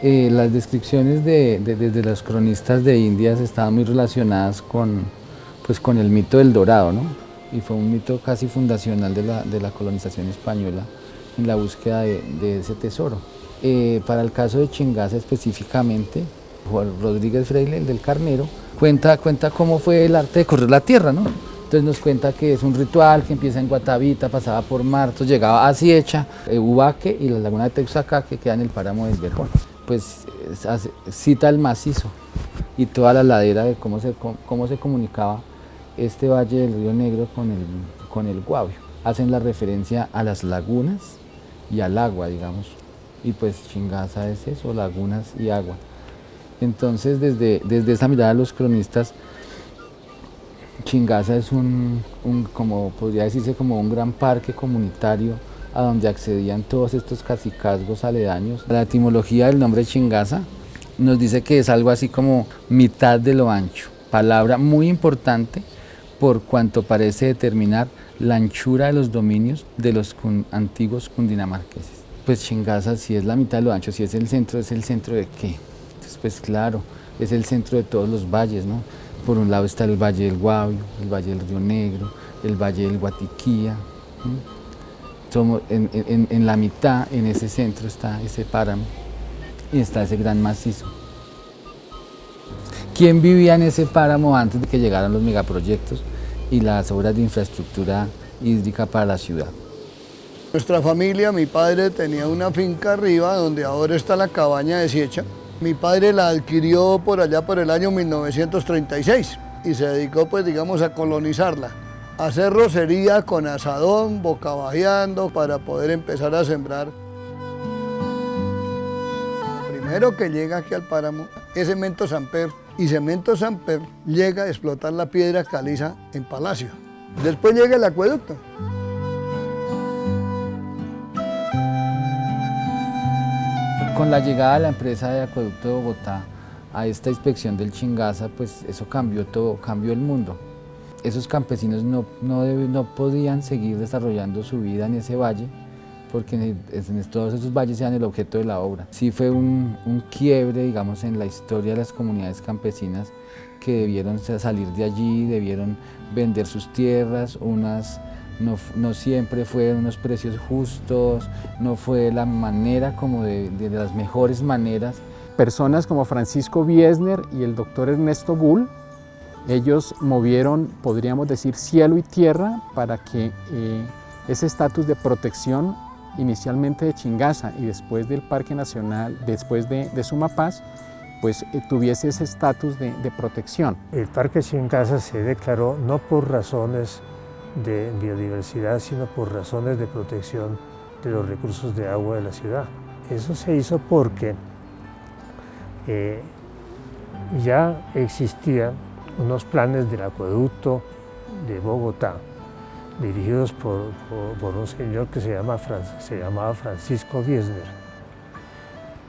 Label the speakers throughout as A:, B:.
A: Las descripciones desde los cronistas de Indias estaban muy relacionadas pues, con el mito del Dorado, ¿no? Y fue un mito casi fundacional de la colonización española en la búsqueda de ese tesoro. Para el caso de Chingaza específicamente, Juan Rodríguez Freire, el del Carnero, cuenta cómo fue el arte de correr la tierra, ¿no? Entonces nos cuenta que es un ritual que empieza en Guatavita, pasaba por Martos, llegaba a Ciecha, Ubaque y la laguna de Texacá, que queda en el páramo del Verjón. Pues cita el macizo y toda la ladera de cómo se comunicaba este valle del Río Negro con el Guavio. Hacen la referencia a las lagunas y al agua, digamos, y pues Chingaza es eso, lagunas y agua. Entonces desde esa mirada los cronistas, Chingaza es como podría decirse, como un gran parque comunitario a donde accedían todos estos cacicazgos aledaños. La etimología del nombre Chingaza nos dice que es algo así como mitad de lo ancho, palabra muy importante por cuanto parece determinar la anchura de los dominios de los antiguos cundinamarqueses. Pues Chingaza, si es la mitad de lo ancho, si es el centro de qué? Entonces, pues claro, es el centro de todos los valles, ¿no? Por un lado está el Valle del Guavio, el Valle del Río Negro, el Valle del Guatiquía. En la mitad, en ese centro, está ese páramo y está ese gran macizo. ¿Quién vivía en ese páramo antes de que llegaran los megaproyectos y las obras de infraestructura hídrica para la ciudad?
B: Nuestra familia, mi padre tenía una finca arriba donde ahora está la cabaña de Ciecha. Mi padre la adquirió por allá por el año 1936 y se dedicó, pues digamos, a colonizarla, a hacer rocería con asadón, bocabajeando para poder empezar a sembrar. Lo primero que llega aquí al páramo es Cemento Samper, y Cemento Samper llega a explotar la piedra caliza en Palacio. Después llega el acueducto.
A: Con la llegada de la empresa de Acueducto de Bogotá a esta inspección del Chingaza, pues eso cambió todo, cambió el mundo. Esos campesinos no podían seguir desarrollando su vida en ese valle, porque todos esos valles eran el objeto de la obra. Sí fue un quiebre, digamos, en la historia de las comunidades campesinas que debieron salir de allí, debieron vender sus tierras, no siempre fueron unos precios justos, no fue la manera como de las mejores maneras.
C: Personas como Francisco Wiesner y el doctor Ernesto Bull, ellos movieron, podríamos decir, cielo y tierra para que ese estatus de protección inicialmente de Chingaza y después del Parque Nacional, después de Sumapaz, pues tuviese ese estatus de protección.
D: El Parque Chingaza se declaró no por razones de biodiversidad, sino por razones de protección de los recursos de agua de la ciudad. Eso se hizo porque ya existían unos planes del acueducto de Bogotá, dirigidos por un señor que se llamaba Francisco Wiesner,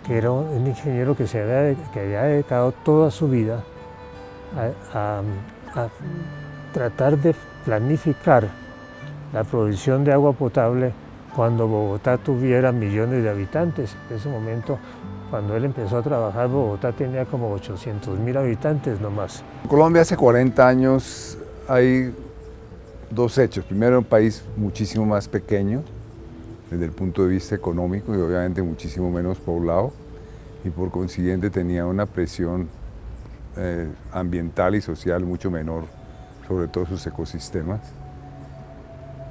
D: que era un ingeniero que había dedicado toda su vida a tratar de planificar la provisión de agua potable cuando Bogotá tuviera millones de habitantes. En ese momento, cuando él empezó a trabajar, Bogotá tenía como 800.000 habitantes nomás.
E: En Colombia hace 40 años hay dos hechos. Primero, un país muchísimo más pequeño desde el punto de vista económico y obviamente muchísimo menos poblado, y por consiguiente tenía una presión ambiental y social mucho menor sobre todos sus ecosistemas.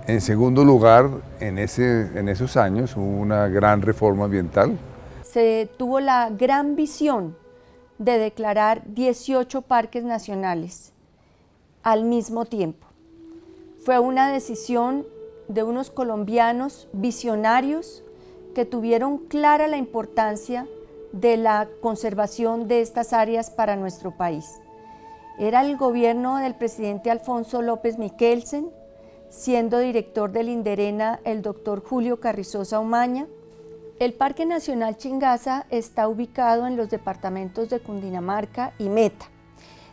E: En segundo lugar, en esos años hubo una gran reforma ambiental.
F: Se tuvo la gran visión de declarar 18 parques nacionales al mismo tiempo. Fue una decisión de unos colombianos visionarios que tuvieron clara la importancia de la conservación de estas áreas para nuestro país. Era el gobierno del presidente Alfonso López Miquelsen, siendo director del INDERENA el doctor Julio Carrizosa Umaña. El Parque Nacional Chingaza está ubicado en los departamentos de Cundinamarca y Meta,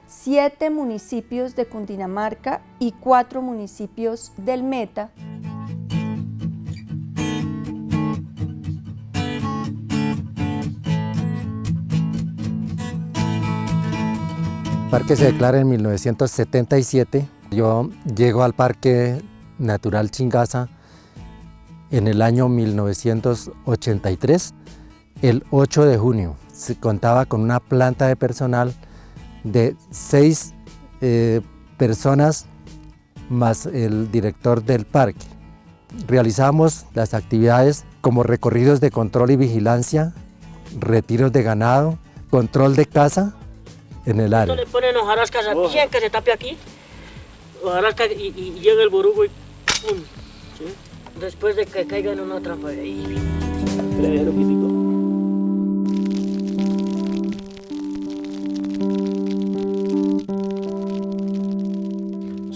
F: 7 municipios de Cundinamarca y 4 municipios del Meta.
G: El parque se declara en 1977. Yo llego al Parque Natural Chingaza en el año 1983, el 8 de junio. Se contaba con una planta de personal de 6 personas más el director del parque. Realizamos las actividades como recorridos de control y vigilancia, retiros de ganado, control de caza en el área.
H: Le ponen hojarascas bien que se tape aquí, hojarascas y llega el borugo y ¡pum! ¿Sí? Después de que caiga en una trampa ahí.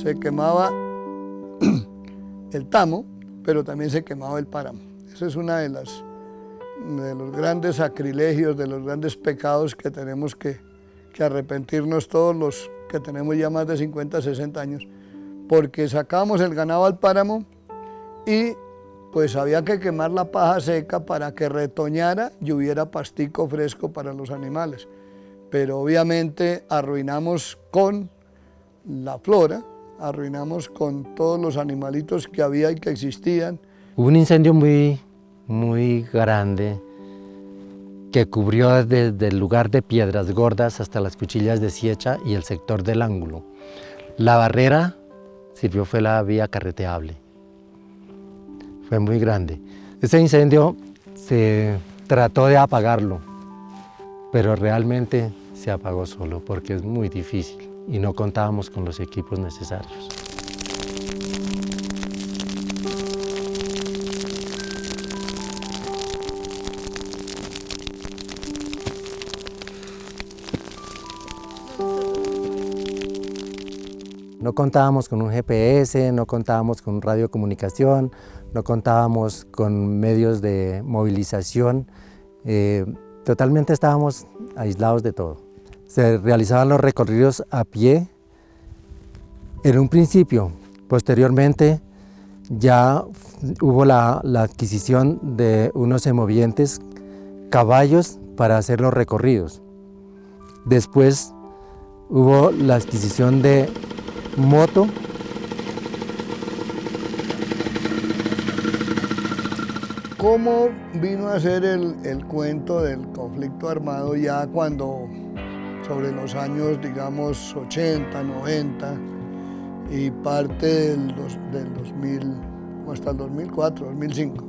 B: Se quemaba el tamo, pero también se quemaba el páramo. Ese es uno de los grandes sacrilegios, de los grandes pecados que tenemos que arrepentirnos todos los que tenemos ya más de 50, 60 años, porque sacábamos el ganado al páramo y pues había que quemar la paja seca para que retoñara y hubiera pastico fresco para los animales. Pero obviamente arruinamos con la flora, arruinamos con todos los animalitos que había y que existían.
G: Hubo un incendio muy grande que cubrió desde el lugar de Piedras Gordas hasta las Cuchillas de Siecha y el sector del Ángulo. La barrera fue la vía carreteable. Fue muy grande. Ese incendio se trató de apagarlo, pero realmente se apagó solo porque es muy difícil y no contábamos con los equipos necesarios. No contábamos con un GPS, no contábamos con radiocomunicación, no contábamos con medios de movilización, totalmente estábamos aislados de todo. Se realizaban los recorridos a pie en un principio. Posteriormente ya hubo la adquisición de unos semovientes, caballos para hacer los recorridos. Después hubo la adquisición de moto.
B: ¿Cómo vino a ser el cuento del conflicto armado ya cuando sobre los años, digamos, 80, 90 y parte del 2000 hasta el 2004, 2005?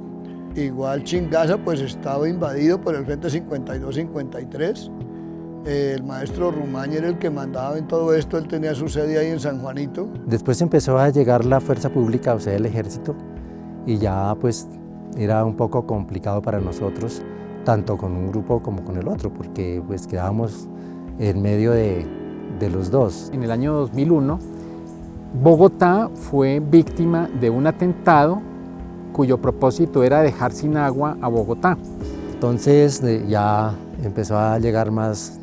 B: Igual Chingaza pues estaba invadido por el Frente 52-53. El maestro Rumaña era el que mandaba en todo esto, él tenía su sede ahí en San Juanito.
G: Después empezó a llegar la fuerza pública, o sea, el ejército, y ya pues era un poco complicado para nosotros, tanto con un grupo como con el otro, porque pues quedábamos en medio de los dos.
C: En el año 2001, Bogotá fue víctima de un atentado cuyo propósito era dejar sin agua a Bogotá.
G: Entonces ya empezó a llegar más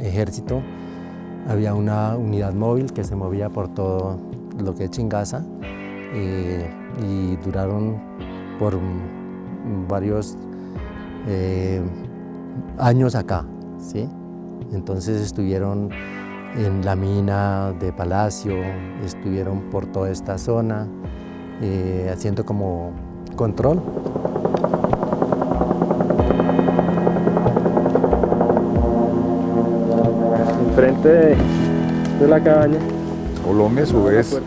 G: ejército, había una unidad móvil que se movía por todo lo que es Chingaza y duraron por varios años acá, ¿sí? Entonces estuvieron en la mina de Palacio, estuvieron por toda esta zona, haciendo como control.
I: Enfrente de la cabaña.
E: Colombia, a su vez,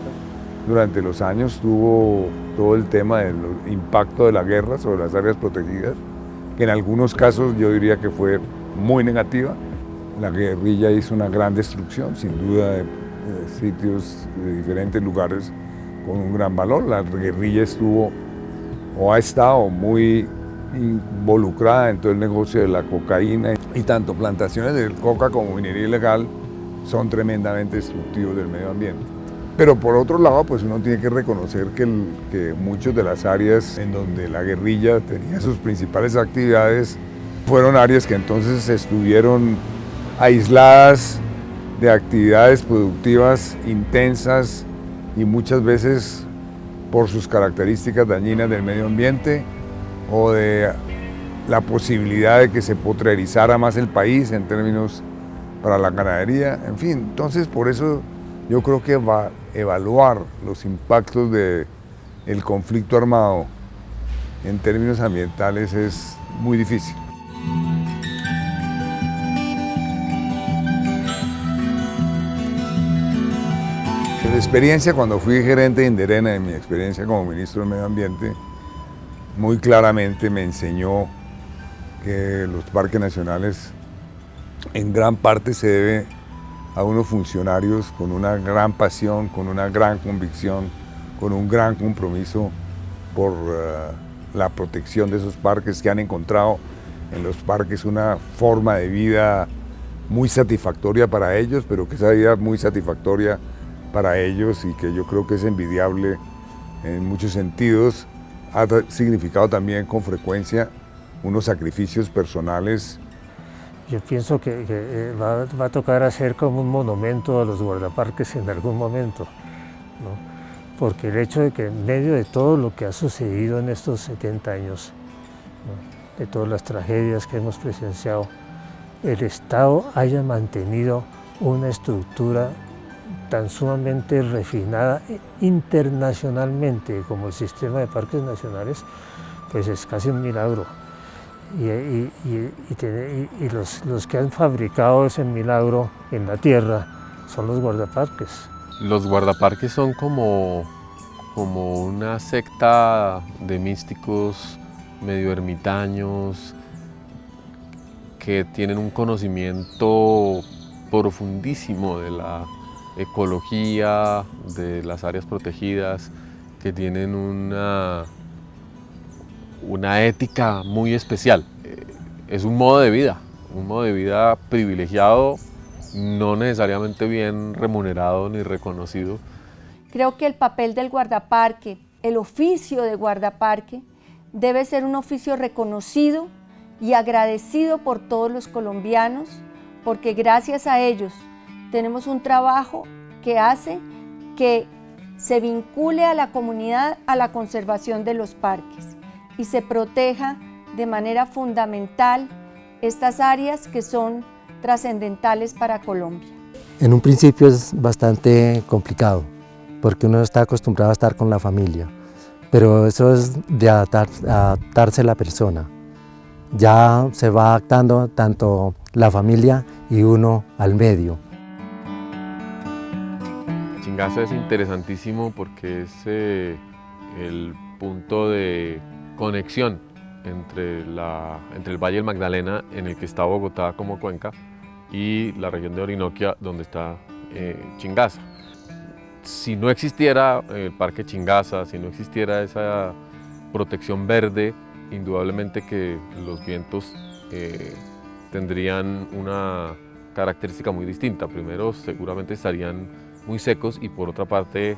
E: durante los años tuvo todo el tema del impacto de la guerra sobre las áreas protegidas, que en algunos casos yo diría que fue muy negativa. La guerrilla hizo una gran destrucción, sin duda, de sitios de diferentes lugares con un gran valor. La guerrilla estuvo o ha estado muy involucrada en todo el negocio de la cocaína, y tanto plantaciones de coca como minería ilegal son tremendamente destructivos del medio ambiente. Pero por otro lado, pues uno tiene que reconocer que muchas de las áreas en donde la guerrilla tenía sus principales actividades fueron áreas que entonces estuvieron aisladas de actividades productivas intensas y muchas veces por sus características dañinas del medio ambiente o de la posibilidad de que se potrerizara más el país en términos para la ganadería, en fin. Entonces, por eso yo creo que evaluar los impactos del conflicto armado en términos ambientales es muy difícil. Mi experiencia cuando fui gerente de Inderena, en mi experiencia como ministro del Medio Ambiente, muy claramente me enseñó que los parques nacionales en gran parte se debe a unos funcionarios con una gran pasión, con una gran convicción, con un gran compromiso por la protección de esos parques, que han encontrado en los parques una forma de vida muy satisfactoria para ellos, pero que esa vida muy satisfactoria para ellos y que yo creo que es envidiable en muchos sentidos, ha significado también con frecuencia unos sacrificios personales.
D: Yo pienso que va a tocar hacer como un monumento a los guardaparques en algún momento, ¿no? Porque el hecho de que en medio de todo lo que ha sucedido en estos 70 años, ¿no?, de todas las tragedias que hemos presenciado, el Estado haya mantenido una estructura tan sumamente refinada internacionalmente como el sistema de parques nacionales, pues es casi un milagro. Y los que han fabricado ese milagro en la tierra son los guardaparques.
J: Los guardaparques son como una secta de místicos medio ermitaños que tienen un conocimiento profundísimo de la ecología, de las áreas protegidas, que tienen una ética muy especial. Es un modo de vida privilegiado, no necesariamente bien remunerado ni reconocido.
F: Creo que el papel del guardaparque, el oficio de guardaparque, debe ser un oficio reconocido y agradecido por todos los colombianos, porque gracias a ellos tenemos un trabajo que hace que se vincule a la comunidad a la conservación de los parques y se proteja de manera fundamental estas áreas que son trascendentales para Colombia.
G: En un principio es bastante complicado, porque uno está acostumbrado a estar con la familia, pero eso es de adaptarse a la persona. Ya se va adaptando tanto la familia y uno al medio.
J: Chingaza es interesantísimo porque es el punto de conexión entre el Valle del Magdalena, en el que está Bogotá como cuenca, y la región de Orinoquia, donde está Chingaza. Si no existiera el Parque Chingaza, si no existiera esa protección verde, indudablemente que los vientos tendrían una característica muy distinta. Primero, seguramente estarían muy secos y por otra parte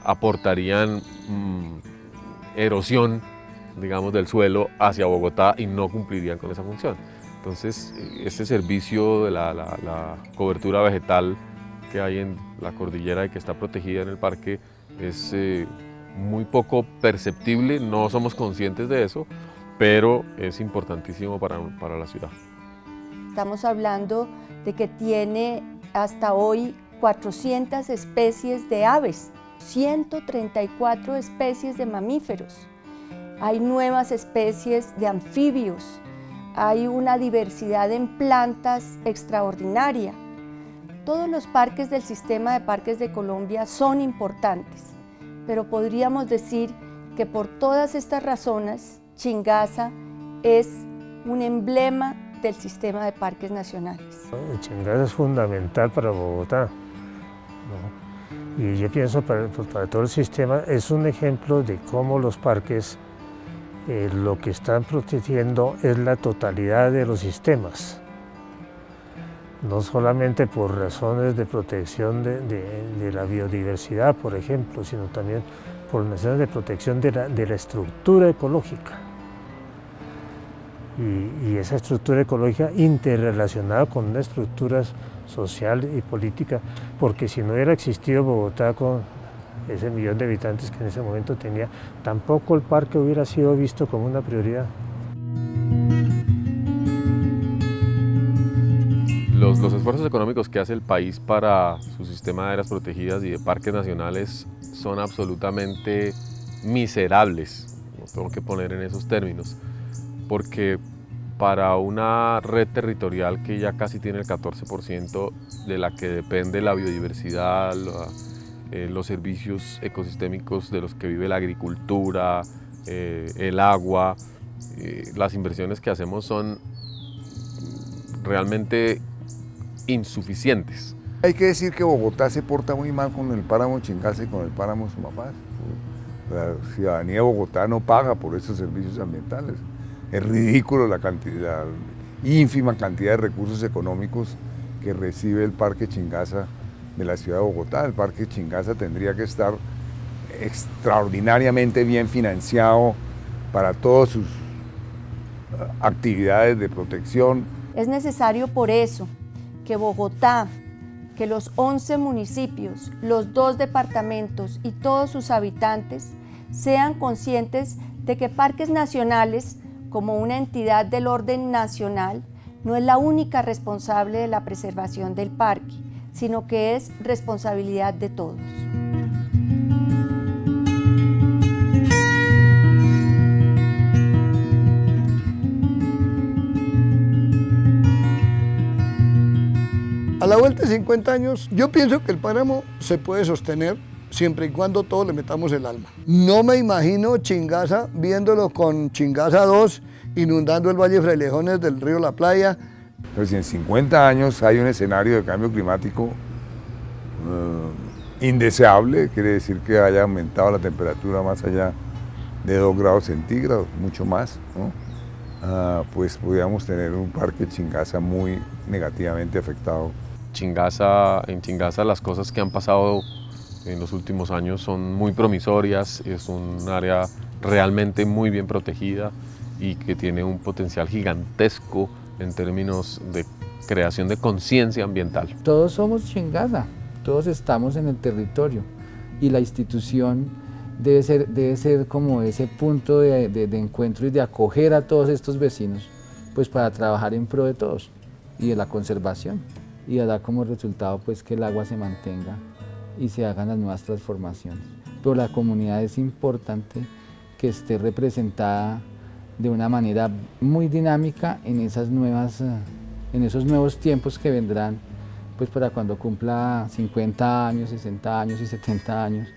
J: aportarían erosión, digamos, del suelo hacia Bogotá y no cumplirían con esa función. Entonces, este servicio de la cobertura vegetal que hay en la cordillera y que está protegida en el parque es muy poco perceptible, no somos conscientes de eso, pero es importantísimo para la ciudad.
F: Estamos hablando de que tiene hasta hoy 400 especies de aves, 134 especies de mamíferos, hay nuevas especies de anfibios, hay una diversidad en plantas extraordinaria. Todos los parques del sistema de parques de Colombia son importantes, pero podríamos decir que por todas estas razones, Chingaza es un emblema del sistema de parques nacionales.
D: Chingaza es fundamental para Bogotá, ¿no? Y yo pienso para todo el sistema es un ejemplo de cómo los parques lo que están protegiendo es la totalidad de los sistemas, no solamente por razones de protección de la biodiversidad, por ejemplo, sino también por razones de protección de la estructura ecológica. Y esa estructura ecológica interrelacionada con una estructura social y política, porque si no hubiera existido Bogotá con ese 1 millón de habitantes que en ese momento tenía, tampoco el parque hubiera sido visto como una prioridad.
J: Los esfuerzos económicos que hace el país para su sistema de áreas protegidas y de parques nacionales son absolutamente miserables, lo tengo que poner en esos términos, porque para una red territorial que ya casi tiene el 14% de la que depende la biodiversidad, los servicios ecosistémicos de los que vive la agricultura, el agua, las inversiones que hacemos son realmente insuficientes.
E: Hay que decir que Bogotá se porta muy mal con el páramo Chingaza y con el páramo Sumapaz. La ciudadanía de Bogotá no paga por esos servicios ambientales. Es ridículo la ínfima cantidad de recursos económicos que recibe el Parque Chingaza de la ciudad de Bogotá. El Parque Chingaza tendría que estar extraordinariamente bien financiado para todas sus actividades de protección.
F: Es necesario por eso que Bogotá, que los 11 municipios, los 2 departamentos y todos sus habitantes sean conscientes de que Parques Nacionales, como una entidad del orden nacional, no es la única responsable de la preservación del parque, sino que es responsabilidad de todos.
B: A la vuelta de 50 años, yo pienso que el páramo se puede sostener siempre y cuando todos le metamos el alma. No me imagino Chingaza viéndolo con Chingaza 2 inundando el Valle Frailejones del río La Playa.
E: Pero si en 50 años hay un escenario de cambio climático indeseable, quiere decir que haya aumentado la temperatura más allá de 2 grados centígrados, mucho más, ¿no? Pues podríamos tener un parque Chingaza muy negativamente afectado.
J: En Chingaza las cosas que han pasado en los últimos años son muy promisorias, es un área realmente muy bien protegida y que tiene un potencial gigantesco en términos de creación de conciencia ambiental.
A: Todos somos Chingaza, todos estamos en el territorio y la institución debe ser como ese punto de encuentro y de acoger a todos estos vecinos, pues para trabajar en pro de todos y de la conservación y dar como resultado pues que el agua se mantenga y se hagan las nuevas transformaciones. Pero la comunidad es importante que esté representada de una manera muy dinámica en esos nuevos tiempos que vendrán, pues para cuando cumpla 50 años, 60 años y 70 años.